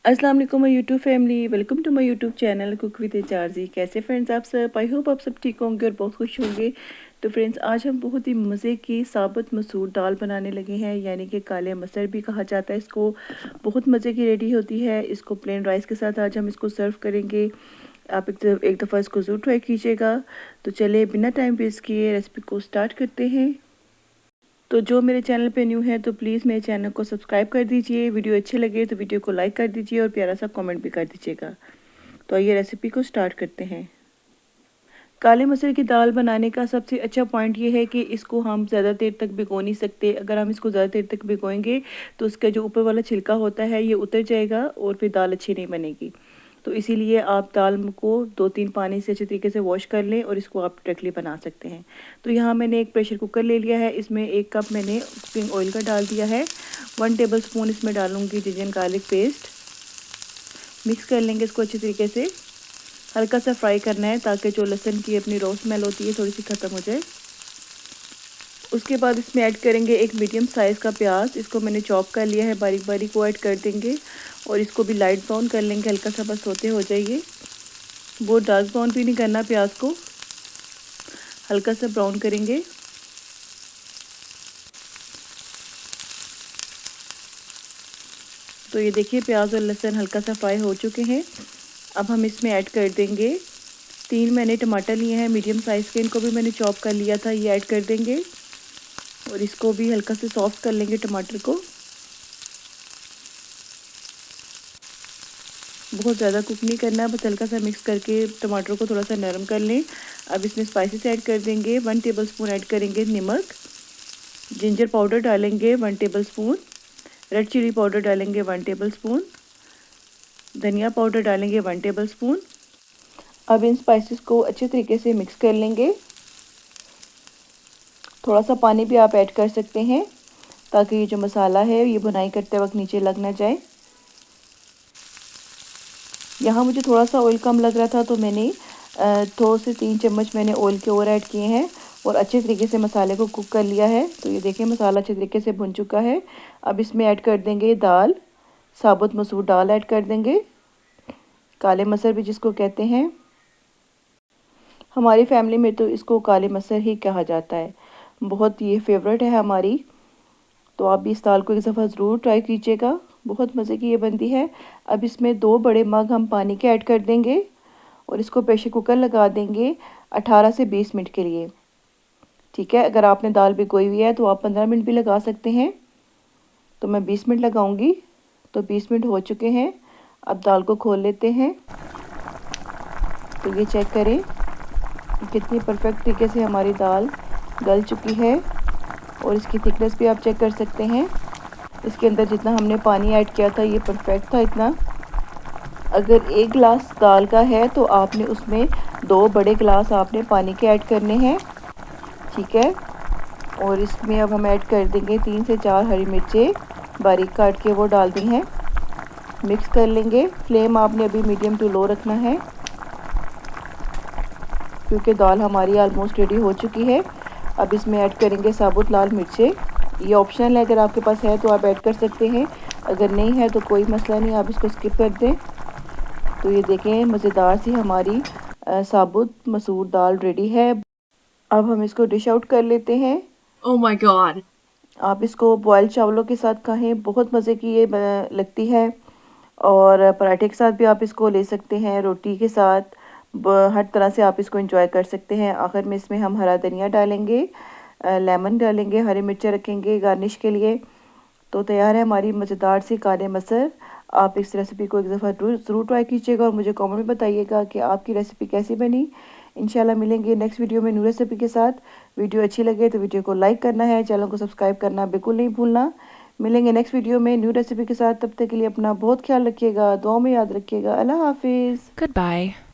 अस्सलाम वालेकुम my YouTube family, welcome to my YouTube channel cook with एचारजी। कैसे फ्रेंड्स आप सब? आई होप आप सब ठीक होंगे और बहुत खुश होंगे। तो फ्रेंड्स आज हम बहुत ही मज़े की साबुत मसूर दाल बनाने लगे हैं, यानी कि काले मसर भी कहा जाता है इसको। बहुत मज़े की रेडी होती है। इसको प्लेन राइस के साथ आज हम इसको सर्व करेंगे। आप एक दफ़ा इसको ज़रूर ट्राई कीजिएगा। तो चलिए बिना टाइम वेस्ट किए रेसिपी को स्टार्ट करते हैं। तो जो मेरे चैनल पे न्यू है तो प्लीज़ मेरे चैनल को सब्सक्राइब कर दीजिए। वीडियो अच्छे लगे तो वीडियो को लाइक कर दीजिए और प्यारा सा कमेंट भी कर दीजिएगा। तो आइए रेसिपी को स्टार्ट करते हैं। काले मसूर की दाल बनाने का सबसे अच्छा पॉइंट ये है कि इसको हम ज़्यादा देर तक भिगो नहीं सकते। अगर हम इसको ज़्यादा देर तक भिगोएंगे तो उसका जो ऊपर वाला छिलका होता है ये उतर जाएगा और फिर दाल अच्छी नहीं बनेगी। तो इसीलिए आप दाल को 2-3 पानी से अच्छे तरीके से वॉश कर लें और इसको आप डायरेक्टली बना सकते हैं। तो यहाँ मैंने एक प्रेशर कुकर ले लिया है। इसमें 1 कप मैंने कुकिंग ऑयल का डाल दिया है। 1 टेबलस्पून इसमें डालूंगी जिंजर गार्लिक पेस्ट। मिक्स कर लेंगे इसको अच्छे तरीके से। हल्का सा फ्राई करना है ताकि जो लहसुन की अपनी रॉ स्मेल होती है थोड़ी सी ख़त्म हो जाए। उसके बाद इसमें ऐड करेंगे एक मीडियम साइज़ का प्याज। इसको मैंने चॉप कर लिया है, बारीक बारीक को ऐड कर देंगे और इसको भी लाइट ब्राउन कर लेंगे। हल्का सा बस होते हो जाइए, बहुत डार्क ब्राउन भी नहीं करना प्याज को, हल्का सा ब्राउन करेंगे। तो ये देखिए प्याज और लहसुन हल्का सा फ्राई हो चुके हैं। अब हम इसमें ऐड कर देंगे 3 मैंने टमाटर लिए हैं मीडियम साइज़ के, इनको भी मैंने चॉप कर लिया था, ये ऐड कर देंगे और इसको भी हल्का से सॉफ्ट कर लेंगे टमाटर को। बहुत ज़्यादा कुक नहीं करना, बस हल्का सा मिक्स करके टमाटर को थोड़ा सा नरम कर लें। अब इसमें स्पाइसेस ऐड कर देंगे। 1 टेबलस्पून ऐड करेंगे नमक, जिंजर पाउडर डालेंगे 1 टेबलस्पून, रेड चिली पाउडर डालेंगे 1 टेबलस्पून, धनिया पाउडर डालेंगे 1 टेबलस्पून। अब इन स्पाइसेस को अच्छे तरीके से मिक्स कर लेंगे। थोड़ा सा पानी भी आप ऐड कर सकते हैं ताकि ये जो मसाला है ये बुनाई करते वक्त नीचे लग ना जाए। यहाँ मुझे थोड़ा सा ऑयल कम लग रहा था तो मैंने 2 से 3 चम्मच मैंने ऑयल के और ऐड किए हैं और अच्छे तरीके से मसाले को कुक कर लिया है। तो ये देखिए मसाला अच्छे तरीके से भुन चुका है। अब इसमें ऐड कर देंगे दाल, साबुत मसूर दाल ऐड कर देंगे, काले मसर भी जिसको कहते हैं। हमारी फैमिली में तो इसको काले मसर ही कहा जाता है, बहुत ये फेवरेट है हमारी। तो आप भी इस दाल को एक दफ़ा ज़रूर ट्राई कीजिएगा, बहुत मज़े की ये बनती है। अब इसमें 2 बड़े मग हम पानी के ऐड कर देंगे और इसको प्रेशर कुकर लगा देंगे 18 से 20 मिनट के लिए। ठीक है, अगर आपने दाल भिगोई हुई है तो आप 15 मिनट भी लगा सकते हैं, तो मैं 20 मिनट लगाऊंगी। तो 20 मिनट हो चुके हैं। अब दाल को खोल लेते हैं। तो ये चेक करें कितनी परफेक्ट तरीके से हमारी दाल गल चुकी है और इसकी थिकनेस भी आप चेक कर सकते हैं। इसके अंदर जितना हमने पानी ऐड किया था ये परफेक्ट था इतना। अगर 1 गिलास दाल का है तो आपने उसमें 2 बड़े गिलास आपने पानी के ऐड करने हैं। ठीक है, और इसमें अब हम ऐड कर देंगे 3 से 4 हरी मिर्चें बारीक काट के वो डाल दी हैं। मिक्स कर लेंगे। फ्लेम आपने अभी मीडियम टू लो रखना है क्योंकि दाल हमारी ऑलमोस्ट रेडी हो चुकी है। अब इसमें ऐड करेंगे साबुत लाल मिर्चें। ये ऑप्शनल है, अगर आपके पास है तो आप ऐड कर सकते हैं, अगर नहीं है तो कोई मसला नहीं, आप इसको स्किप कर दें। तो ये देखें मज़ेदार सी हमारी साबुत मसूर दाल रेडी है। अब हम इसको डिश आउट कर लेते हैं। Oh my God. आप इसको बॉयल चावलों के साथ खाएं, बहुत मज़े की ये लगती है। और पराठे के साथ भी आप इसको ले सकते हैं, रोटी के साथ, हर तरह से आप इसको एंजॉय कर सकते हैं। आखिर में इसमें हम हरा धनिया डालेंगे, लेमन डालेंगे, हरी मिर्चें रखेंगे गार्निश के लिए। तो तैयार है हमारी मज़ेदार सी काले मसर। आप इस रेसिपी को एक दफ़ा ज़रूर ट्राई कीजिएगा और मुझे कमेंट में बताइएगा कि आपकी रेसिपी कैसी बनी। इंशाल्लाह मिलेंगे नेक्स्ट वीडियो में न्यू रेसिपी के साथ। वीडियो अच्छी लगे तो वीडियो को लाइक करना है, चैनल को सब्सक्राइब करना बिल्कुल नहीं भूलना। मिलेंगे नेक्स्ट वीडियो में न्यू रेसिपी के साथ, तब तक के लिए अपना बहुत ख्याल रखिएगा, दुआ में याद रखिएगा। अल्लाह हाफिज़। Goodbye.